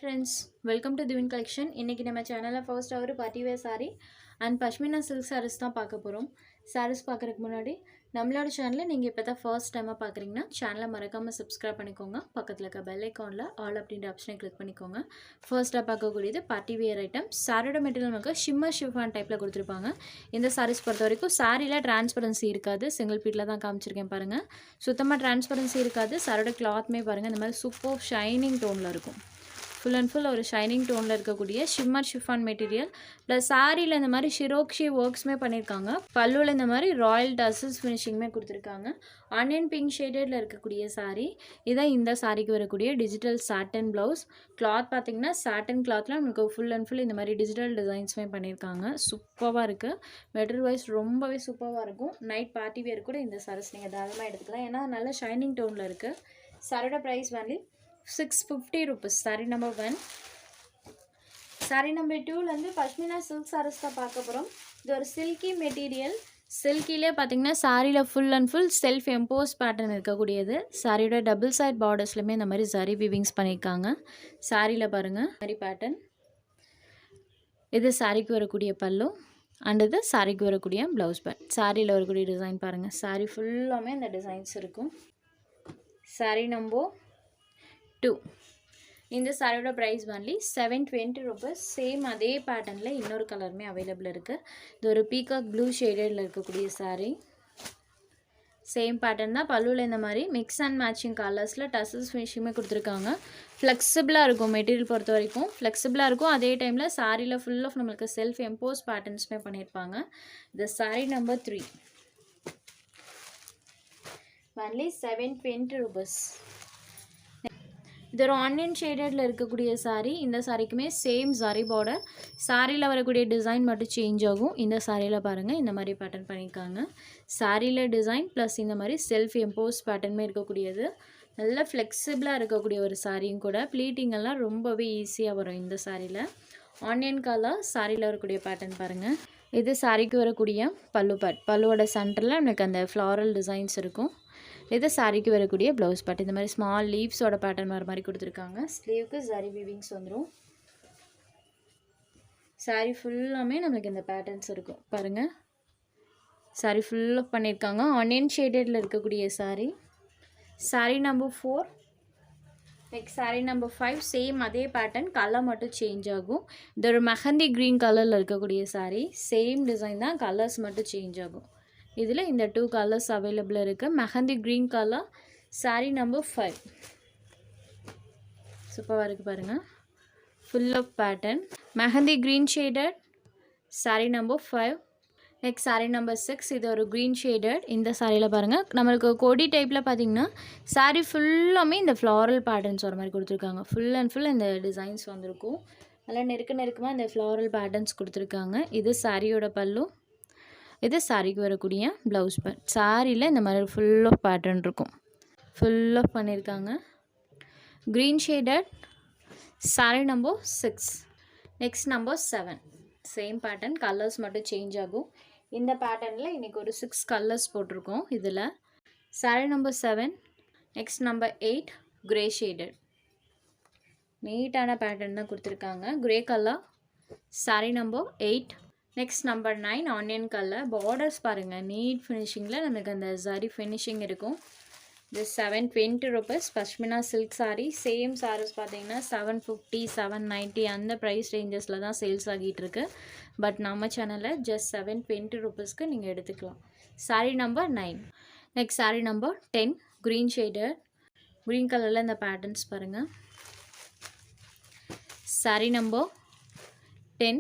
friends, welcome to Divine Collection. இன்னைக்கு நம்ம சேனல்ல ஃபர்ஸ்ட் ஒரு party wear saree and pashmina silk sarees தான் பார்க்க போறோம். sarees பார்க்கறதுக்கு முன்னாடி நம்மளோட சேனலை நீங்க இப்பதான் ஃபர்ஸ்ட் டைமா பார்க்கறீங்கன்னா சேனலை மறக்காம subscribe பண்ணிக்கோங்க. பக்கத்துல இருக்க bell iconல all அப்படிங்கற ஆப்ஷனை கிளிக் பண்ணிக்கோங்க. ஃபர்ஸ்டா பார்க்கக்கூடியது பார்ட்டி வேர் ஐட்டம். சாரியோட மெட்டீரியல் நமக்கு shimmer chiffon டைப்ல கொடுத்திருப்பாங்க. இந்த sarees பொறுத்த வரைக்கும் சாரில டிரான்ஸ்பரன்சி இருக்காது. சிங்கிள் பீட்ல தான் காமிச்சிருக்கேன் பாருங்க. சுத்தமா டிரான்ஸ்பரன்சி இருக்காது. சாரியோட கிளாத்மே பாருங்க இந்த மாதிரி சூப்பர் ஷைனிங் டோன்ல இருக்கும். full and full ஒரு ஷைனிங் டோன்ல இருக்கக்கூடிய shimmer chiffon மெட்டீரியல் ப்ளஸ் சாரியில் இந்த மாதிரி ஷிரோக்ஷி ஒர்க்ஸ்மே பண்ணியிருக்காங்க. பல்லுவில் இந்த மாதிரி ராயல் டசல்ஸ் ஃபினிஷிங்மே கொடுத்துருக்காங்க. ஆனியன் பிங்க் ஷேடடில் இருக்கக்கூடிய சாரீ இதான் இந்த சாரிக்கு வரக்கூடிய டிஜிட்டல் சாட்டன் ப்ளவுஸ். கிளாத் பார்த்தீங்கன்னா சாட்டன் கிளாத்தில் நமக்கு ஃபுல் அண்ட் ஃபுல் இந்த மாதிரி டிஜிட்டல் டிசைன்ஸ்மே பண்ணியிருக்காங்க. சூப்பராக இருக்குது. மெட்டீரியல் வைஸ் ரொம்பவே சூப்பராக இருக்கும். நைட் பார்ட்டி வேர் கூட இந்த சாரீஸ் நீங்கள் தாராளமாக எடுத்துக்கலாம். ஏன்னா நல்ல ஷைனிங் டோனில் இருக்குது. சாரியோட ப்ரைஸ் வந்து 650 rupees. Saree number 1. Saree number 2 வந்து பஷ்மினா சில்க் sarees தான் பார்க்க போகிறோம். இது ஒரு சில்கி மெட்டீரியல். சில்கிலே பார்த்தீங்கன்னா சாரியில் full and full self EMBOSS pattern இருக்கக்கூடியது. சாரியோட டபுள் சைட் பார்டர்ஸ்லையுமே இந்த மாதிரி ஜரி வீவிங்ஸ் பண்ணியிருக்காங்க. சாரியில் பாருங்கள் மாதிரி பேட்டர்ன். இது சாரிக்கு வரக்கூடிய பல்லு அண்ட் இது சாரிக்கு வரக்கூடிய ப்ளவுஸ் பேட். சாரியில் வரக்கூடிய டிசைன் பாருங்கள். சாரி ஃபுல்லாமே இந்த டிசைன்ஸ் இருக்கும். Sorry number 2. இந்த சாரியோட ப்ரைஸ் ஒன்லி 720 rupees. சேம் அதே பேட்டர்னில் இன்னொரு கலருமே அவைலபிள் இருக்குது. இது ஒரு பீகாக் ப்ளூ ஷேடடில் இருக்கக்கூடிய சாரீ. சேம் பேட்டர்ன் தான். பல்லுவில் இந்த மாதிரி மிக்ஸ் அண்ட் மேட்சிங் கலர்ஸில் டசல்ஸ் ஃபினிஷிங்குமே கொடுத்துருக்காங்க. ஃப்ளெக்சிபிளாக இருக்கும் மெட்டீரியல் பொறுத்த வரைக்கும். ஃப்ளெக்சிபிளாக இருக்கும். அதே டைமில் சாரியில் ஃபுல் ஆஃப் நம்மளுக்கு செல்ஃப் எம்போஸ் பேட்டர்ன்ஸ்மே பண்ணியிருப்பாங்க. இது சாரீ நம்பர் 3. Only 720 rupees. இது ஒரு ஆனியன் ஷேடடில் இருக்கக்கூடிய சாரீ. இந்த சாரிக்குமே சேம் ஜரி பார்டர். சாரியில் வரக்கூடிய டிசைன் மட்டும் சேஞ்ச் ஆகும். இந்த சாரியில் பாருங்கள் இந்த மாதிரி பேட்டர்ன் பண்ணியிருக்காங்க. சாரியில் டிசைன் ப்ளஸ் இந்த மாதிரி செல்ஃப் எம்போஸ் பேட்டர்னுமே இருக்கக்கூடியது. நல்ல ஃப்ளெக்சிபிளாக இருக்கக்கூடிய ஒரு சாரியும் கூட. ப்ளீட்டிங் எல்லாம் ரொம்பவே ஈஸியாக வரும் இந்த சாரியில். ஆனியன் கலர் சாரியில் வரக்கூடிய பேட்டர்ன் பாருங்கள். இது சாரிக்கு வரக்கூடிய பல்லு பேட். பல்லுவோட சென்டரில் எனக்கு அந்த ஃப்ளாரல் டிசைன்ஸ் இருக்கும். இது சாரிக்கு வரக்கூடிய ப்ளவுஸ் பேட். இந்த மாதிரி ஸ்மால் லீவ்ஸோட பேட்டர்ன் வர மாதிரி கொடுத்துருக்காங்க. ஸ்லீவுக்கு ஜரி வீவிங்ஸ் வந்துடும். சாரி ஃபுல்லாமே நம்மளுக்கு இந்த பேட்டர்ன்ஸ் இருக்கும் பாருங்கள். சாரி ஃபுல்லாக பண்ணியிருக்காங்க. ஆனியன் ஷேடடில் இருக்கக்கூடிய sari. Sari number 4. Next sari number 5. Same அதே பேட்டர்ன், கலர் மட்டும் சேஞ்ச் ஆகும். இது ஒரு மெஹந்தி க்ரீன் கலரில் இருக்கக்கூடிய சாரி. சேம் டிசைன் தான், கலர்ஸ் மட்டும் சேஞ்ச் ஆகும். இதில் இந்த 2 கலர்ஸ் அவைலபிள் இருக்குது. Mehndi green colour. Sari number 5. சூப்பராக இருக்குது பாருங்கள். Full of pattern. Mehndi green shaded. Sari number 5. Next sari number 6. இது ஒரு க்ரீன் ஷேடட். இந்த சாரியில் பாருங்கள் நம்மளுக்கு கொடி டைப்பில் பார்த்தீங்கன்னா சாரீ ஃபுல்லாமே இந்த ஃப்ளாரல் பேட்டர்ன்ஸ் வர மாதிரி கொடுத்துருக்காங்க. ஃபுல் அண்ட் ஃபுல் இந்த டிசைன்ஸ் வந்திருக்கும். நல்லா நெருக்கமாக இந்த ஃப்ளாரல் பேட்டர்ன்ஸ் கொடுத்துருக்காங்க. இது சாரியோட பல்லு. இது சாரிக்கு வரக்கூடிய ப்ளவுஸ் பேட். சாரியில் இந்த மாதிரி ஃபுல் ஆஃப் பேட்டர்ன் இருக்கும். ஃபுல் ஆஃப் பண்ணியிருக்காங்க. Green shaded. Sari number 6. Next number 7. Same pattern, colours மட்டும் சேஞ்ச் ஆகும். இந்த பேட்டர்னில் இன்றைக்கி ஒரு 6 கலர்ஸ் போட்டிருக்கோம் இதில். Sari number 7. Next number 8. Grey shaded. நீட்டான பேட்டர்ன் தான் கொடுத்துருக்காங்க. Grey colour. Sari number 8. Next number 9. Onion colour. Borders பாருங்கள் நீட் ஃபினிஷிங்கில் நமக்கு அந்த ஜரி ஃபினிஷிங் இருக்கும். இது 720 rupees. Pashmina silk sari. Same saris பார்த்தீங்கன்னா 750, 790 அந்த ப்ரைஸ் ரேஞ்சஸில் தான் சேல்ஸ் ஆகிட்டு இருக்கு. பட் நம்ம சேனலில் ஜஸ்ட் 720 rupeesக்கு நீங்கள் எடுத்துக்கலாம். Sari number 9. Next sari number 10. Green shaded. Green கலரில் இந்த பேட்டர்ன்ஸ் பாருங்கள். Sari number 10.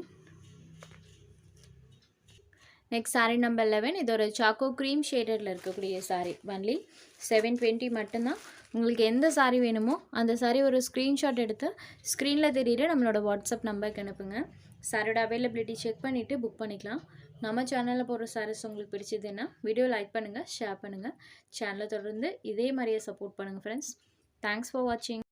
Next sari number 11. இது ஒரு சாக்கோ க்ரீம் ஷேடடில் இருக்கக்கூடிய சாரீ. ஒன்லி 720 மட்டும்தான். உங்களுக்கு எந்த சாரீ வேணுமோ அந்த சாரீ ஒரு ஸ்க்ரீன்ஷாட் எடுத்து ஸ்க்ரீனில் தெரியுற நம்மளோட வாட்ஸ்அப் நம்பருக்கு அனுப்புங்க. சாரியோட அவைலபிலிட்டி செக் பண்ணிவிட்டு புக் பண்ணிக்கலாம். நம்ம சேனலில் போடுற சாரீஸ் உங்களுக்கு பிடிச்சதுன்னா வீடியோ லைக் பண்ணுங்கள், ஷேர் பண்ணுங்கள். சேனலை தொடர்ந்து இதே மாதிரியே சப்போர்ட் பண்ணுங்கள் ஃப்ரெண்ட்ஸ். தேங்க்ஸ் ஃபார் வாட்சிங்.